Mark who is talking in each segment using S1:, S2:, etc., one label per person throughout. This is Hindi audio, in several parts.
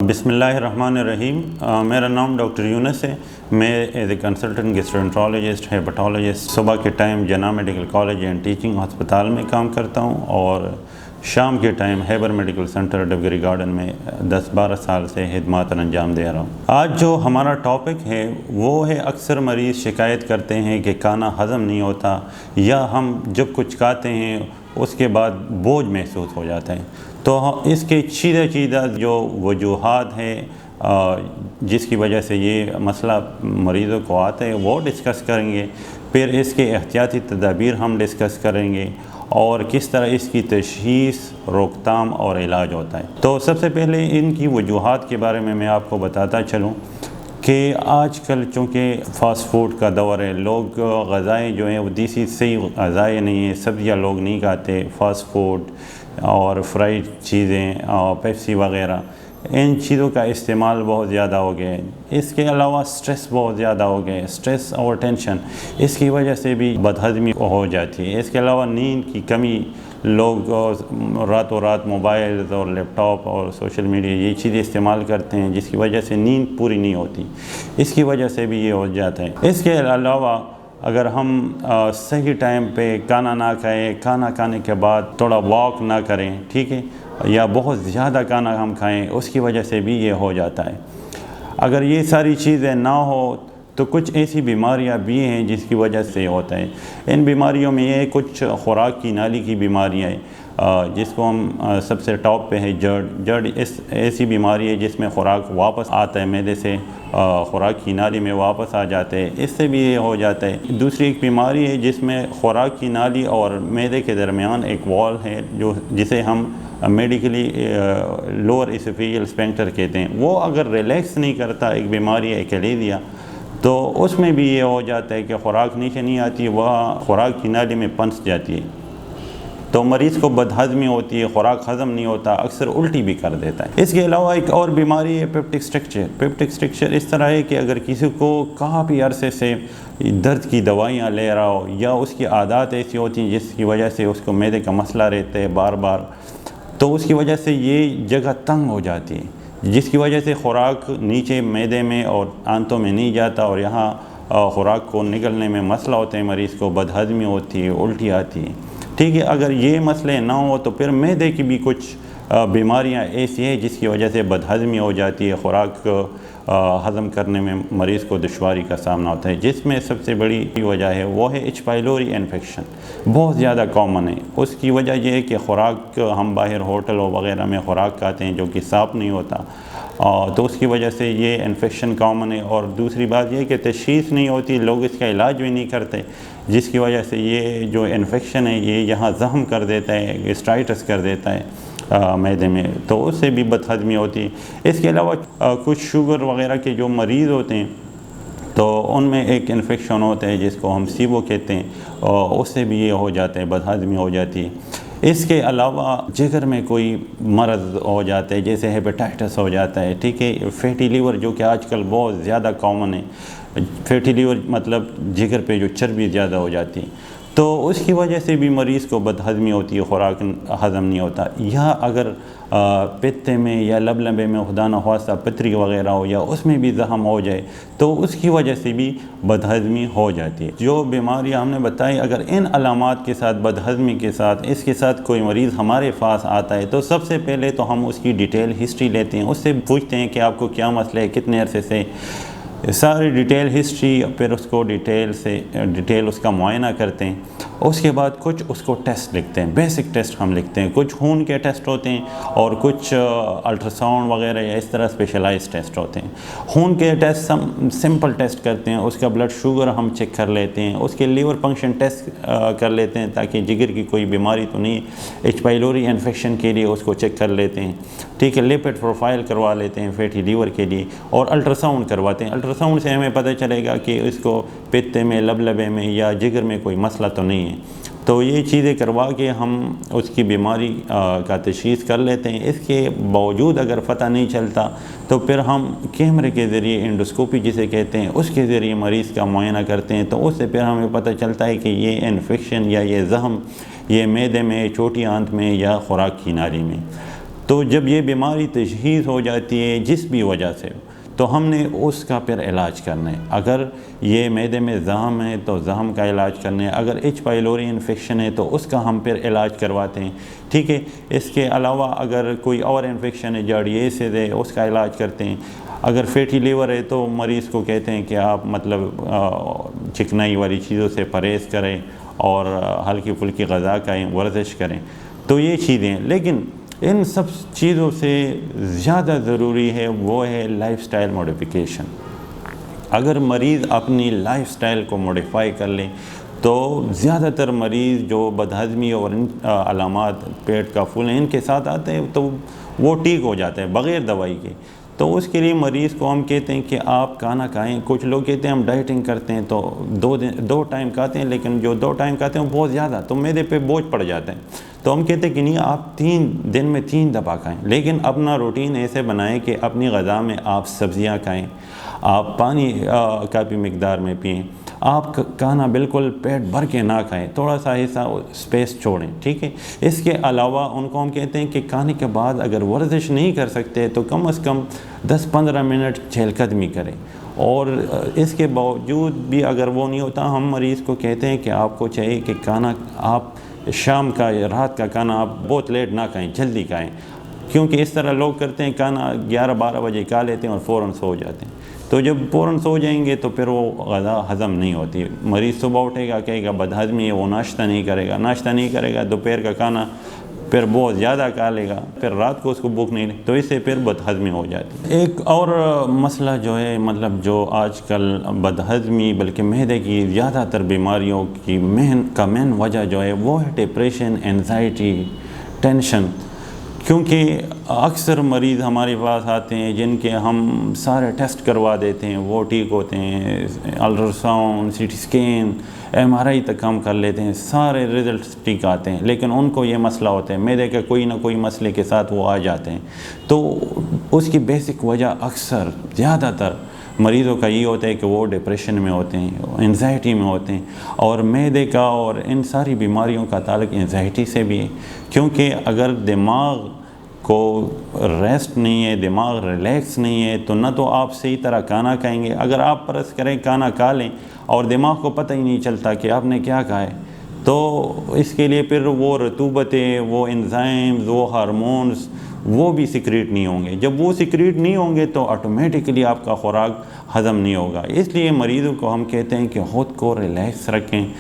S1: बिस्मिल्लाहिर्रहमानिर्रहीम। मेरा नाम डॉक्टर यूनुस है। मैं as a consultant gastroenterologist hepatologist सुबह के टाइम जना मेडिकल कॉलेज एंड टीचिंग हस्पताल में काम करता हूं और शाम के टाइम हैबर मेडिकल सेंटर डिबगरी गार्डन में 10-12 साल से खिदमत अंजाम दे रहा हूं। आज जो हमारा टॉपिक है वो है, अक्सर मरीज़ शिकायत करते हैं कि खाना हज़म नहीं होता या हम जब कुछ खाते हैं उसके बाद बोझ महसूस हो जाता है। तो इसके सीधा जो वजूहात हैं जिसकी वजह से ये मसला मरीज़ों को आता है वो डिस्कस करेंगे। फिर इसके एहतियाती तदाबीर हम डिस्कस करेंगे और किस तरह इसकी तशख़ीस, रोकथाम और इलाज होता है। तो सबसे पहले इनकी वजूहात के बारे में मैं आपको बताता चलूँ कि आजकल चूँकि फ़ास्ट फूड का दौर है, लोग ग़ज़ाएँ जो हैं वो देसी सही ग़ज़ाएँ नहीं हैं, सब्ज़ियाँ लोग नहीं खाते, फ़ास्ट फूड और फ्राइड चीज़ें और पेप्सी वग़ैरह, इन चीज़ों का इस्तेमाल बहुत ज़्यादा हो गया है। इसके अलावा स्ट्रेस बहुत ज़्यादा हो गया है, स्ट्रेस और टेंशन, इसकी वजह से भी बदहज़मी हो जाती है। इसके अलावा नींद की कमी, लोग रातों रात मोबाइल और लैपटॉप और सोशल मीडिया ये चीज़ें इस्तेमाल करते हैं जिसकी वजह से नींद पूरी नहीं होती, इसकी वजह से भी ये हो जाता है। इसके अलावा अगर हम सही टाइम पे खाना ना खाएं, खाना खाने के बाद थोड़ा वॉक ना करें, ठीक है, या बहुत ज़्यादा खाना हम खाएं, उसकी वजह से भी ये हो जाता है। अगर ये सारी चीज़ें ना हो तो कुछ ऐसी बीमारियां भी हैं जिसकी वजह से होता है। इन बीमारियों में ये कुछ खुराक की नाली की बीमारियां हैं जिसको हम सबसे टॉप पे है जड़ इस ऐसी बीमारी है जिसमें खुराक वापस आता है मैदे से, खुराक की नाली में वापस आ जाते हैं, इससे भी ये हो जाता है। दूसरी एक बीमारी है जिसमें खुराक की नाली और मैदे के दरमियान एक वॉल है जो जिसे हम मेडिकली लोअर इसोफेजियल स्फिंक्टर कहते हैं। वो अगर रिलैक्स नहीं करता, एक बीमारी है कैलेरिया, तो उसमें भी ये हो जाता है कि खुराक नीचे नहीं आती, वह खुराक की नाली में फंस जाती है, तो मरीज़ को बदहज़मी होती है, खुराक हज़म नहीं होता, अक्सर उल्टी भी कर देता है। इसके अलावा एक और बीमारी है पेप्टिक स्ट्रक्चर। पेप्टिक स्ट्रक्चर इस तरह है कि अगर किसी को काफ़ी अरसे से दर्द की दवाइयाँ ले रहा हो या उसकी आदत ऐसी होती हैं जिसकी वजह से उसको मैदे का मसला रहता है बार बार, तो उसकी वजह से ये जगह तंग हो जाती है जिसकी वजह से खुराक नीचे मैदे में और आंतों में नहीं जाता और यहाँ खुराक को निकलने में मसला होता है, मरीज़ को बदहज़मी होती है, उल्टी आती है, ठीक है। अगर ये मसले ना हो तो फिर मैदे की भी कुछ बीमारियां ऐसी हैं जिसकी वजह से बदहज़मी हो जाती है, खुराक हज़म करने में मरीज़ को दुश्वारी का सामना होता है। जिसमें सबसे बड़ी वजह है वो है एच पाइलोरी इन्फेक्शन, बहुत ज़्यादा कॉमन है। उसकी वजह यह है कि खुराक हम बाहर होटल वगैरह में खुराक खाते हैं जो कि साफ़ नहीं होता, तो उसकी वजह से ये इन्फेक्शन कॉमन है। और दूसरी बात यह कि तशख़ीस नहीं होती, लोग इसका इलाज भी नहीं करते, जिसकी वजह से ये जो इन्फेक्शन है ये यहाँ ज़ख्म कर देता है, गैस्ट्राइटिस कर देता है मैदे में, तो उससे भी बदहज़मी होती है। इसके अलावा कुछ शुगर वगैरह के जो मरीज़ होते हैं तो उनमें एक इन्फेक्शन होता है जिसको हम सीबो कहते हैं, और उससे भी ये हो जाता है, बदहज़मी हो जाती है। इसके अलावा जिगर में कोई मर्ज़ हो जाता है जैसे हेपेटाइटिस हो जाता है, ठीक है। फैटी लीवर जो कि आजकल बहुत ज़्यादा कॉमन है, फैटी लीवर मतलब जिगर पे जो चर्बी ज़्यादा हो जाती है, तो उसकी वजह से भी मरीज़ को बदहज़मी होती है, खुराक हज़म नहीं होता। या अगर पित्ते में या लबलबे में खुदा न ख्वास्ता पथरी वगैरह हो या उसमें भी ज़ख्म हो जाए तो उसकी वजह से भी बदहज़मी हो जाती है। जो बीमारियां हमने बताई, अगर इन अलामात के साथ, बदहज़मी के साथ, इसके साथ कोई मरीज़ हमारे पास आता है तो सबसे पहले तो हम उसकी डिटेल हिस्ट्री लेते हैं, उससे पूछते हैं कि आपको क्या मसला है, कितने अरसे से, सारी डिटेल हिस्ट्री, फिर उसको डिटेल उसका मुआयना करते हैं। उसके बाद कुछ उसको टेस्ट लिखते हैं, बेसिक टेस्ट हम लिखते हैं, कुछ खून के टेस्ट होते हैं और कुछ अल्ट्रासाउंड वगैरह या इस तरह स्पेशलाइज्ड टेस्ट होते हैं। खून के टेस्ट हम सिंपल टेस्ट करते हैं, उसका ब्लड शुगर हम चेक कर लेते हैं, उसके लीवर फंक्शन टेस्ट कर लेते हैं ताकि जिगर की कोई बीमारी तो नहीं, एच पाइलोरी इन्फेक्शन के लिए उसको चेक कर लेते हैं, ठीक है। लिपिड प्रोफाइल करवा लेते हैं फैटी लीवर के लिए और अल्ट्रासाउंड करवाते हैं। अल्ट्रासाउंड से हमें पता चलेगा कि इसको पित्ते में, लबलबे में या जिगर में कोई मसला तो नहीं है। तो ये चीज़ें करवा के हम उसकी बीमारी का तशख़ीस कर लेते हैं। इसके बावजूद अगर पता नहीं चलता तो फिर हम कैमरे के ज़रिए, एंडोस्कोपी जिसे कहते हैं, उसके ज़रिए मरीज़ का मुआयना करते हैं, तो उससे फिर हमें पता चलता है कि ये इन्फेक्शन या ये ज़ख्म ये मैदे में, छोटी आंत में या खुराक की नाली में। तो जब ये बीमारी तशख़ीस हो जाती है जिस भी वजह से, तो हमने उसका फिर इलाज करना है। अगर ये मैदे में ज़ख़म है तो ज़ख़म का इलाज करना है, अगर एच पाइलोरी इन्फेक्शन है तो उसका हम फिर इलाज करवाते हैं, ठीक है। इसके अलावा अगर कोई और इन्फेक्शन है, जार्डियासिस है, उसका इलाज करते हैं। अगर फैटी लीवर है तो मरीज़ को कहते हैं कि आप मतलब चिकनाई वाली चीज़ों से परहेज़ करें और हल्की फुल्की ग़ज़ा खाएँ, वर्जिश करें। तो ये चीज़ें हैं, लेकिन इन सब चीज़ों से ज़्यादा ज़रूरी है वो है लाइफस्टाइल मॉडिफिकेशन। अगर मरीज़ अपनी लाइफस्टाइल को मॉडिफाई कर लें तो ज़्यादातर मरीज़ जो बदहज़मी और इन अलामात पेट का फूलना इनके साथ आते हैं तो वो ठीक हो जाते हैं बग़ैर दवाई के। तो उसके लिए मरीज़ को हम कहते हैं कि आप खाना खाएं। कुछ लोग कहते हैं हम डाइटिंग करते हैं तो 2 टाइम खाते हैं, लेकिन जो 2 टाइम खाते हैं वो बहुत ज़्यादा, तो मैदे पे बोझ पड़ जाते हैं। तो हम कहते हैं कि नहीं, आप 3 दिन में 3 दफ़ा खाएं, लेकिन अपना रूटीन ऐसे बनाएं कि अपनी ग़ज़ा में आप सब्ज़ियाँ खाएं, आप पानी काफ़ी मिकदार में पिएँ, आप खाना बिल्कुल पेट भर के ना खाएं, थोड़ा सा हिस्सा स्पेस छोड़ें, ठीक है। इसके अलावा उनको हम कहते हैं कि खाने के बाद अगर वर्जिश नहीं कर सकते तो कम से कम 10-15 मिनट चहलकदमी करें। और इसके बावजूद भी अगर वो नहीं होता, हम मरीज़ को कहते हैं कि आपको चाहिए कि खाना आप शाम का या रात का खाना आप बहुत लेट ना खाएं, जल्दी खाएं, क्योंकि इस तरह लोग करते हैं खाना 11-12 बजे खा लेते हैं और फ़ौरन सो जाते हैं। तो जब फ़ौरन सो जाएंगे तो फिर वो ग़ज़ा हज़म नहीं होती। मरीज़ सुबह उठेगा, कहेगा बदहज़मी है, वो नाश्ता नहीं करेगा, दोपहर का खाना फिर बहुत ज़्यादा खा लेगा, फिर रात को उसको भूख नहीं, तो इससे फिर बदहज़मी हो जाती है। एक और मसला जो है, मतलब जो आजकल बदहज़मी बल्कि मैदे की ज़्यादातर बीमारियों की मेन वजह जो है वो है डिप्रेशन, एंजाइटी, टेंशन। क्योंकि अक्सर मरीज़ हमारे पास आते हैं जिनके हम सारे टेस्ट करवा देते हैं, वो ठीक होते हैं, अल्ट्रासाउंड, सीटी स्कैन, MRI तक हम कर लेते हैं, सारे रिज़ल्ट ठीक आते हैं, लेकिन उनको ये मसला होता है, मैदे के कोई ना कोई मसले के साथ वो आ जाते हैं। तो उसकी बेसिक वजह अक्सर ज़्यादातर मरीज़ों का ये होता है कि वो डिप्रेशन में होते हैं, एंजाइटी में होते हैं। और मैदे का और इन सारी बीमारियों का ताल्लुक़ एंजाइटी से भी है, क्योंकि अगर दिमाग को रेस्ट नहीं है, दिमाग रिलैक्स नहीं है, तो ना तो आप सही तरह खाना खाएंगे। अगर आप परस करें खाना खा लें और दिमाग को पता ही नहीं चलता कि आपने क्या खाया, तो इसके लिए फिर वो रतूबतें, वो एंजाइम्स, वो हार्मोन्स वो भी सिक्रीट नहीं होंगे। जब वो सिक्रीट नहीं होंगे तो ऑटोमेटिकली आपका खुराक हज़म नहीं होगा। इसलिए मरीज़ों को हम कहते हैं कि ख़ुद को रिलैक्स रखें,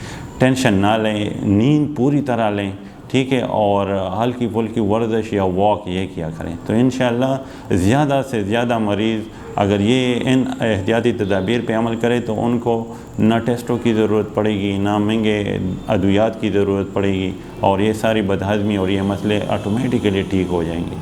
S1: टेंशन ना लें, नींद पूरी तरह लें, ठीक है, और हल्की फुल्की वर्जिश या वॉक ये किया करें। तो इंशाअल्लाह ज़्यादा से ज़्यादा मरीज़ अगर ये इन एहतियाती तदाबीर पे अमल करें तो उनको ना टेस्टों की ज़रूरत पड़ेगी, ना महंगे अद्वियात की ज़रूरत पड़ेगी, और ये सारी बदहज़मी और ये मसले ऑटोमेटिकली ठीक हो जाएंगे।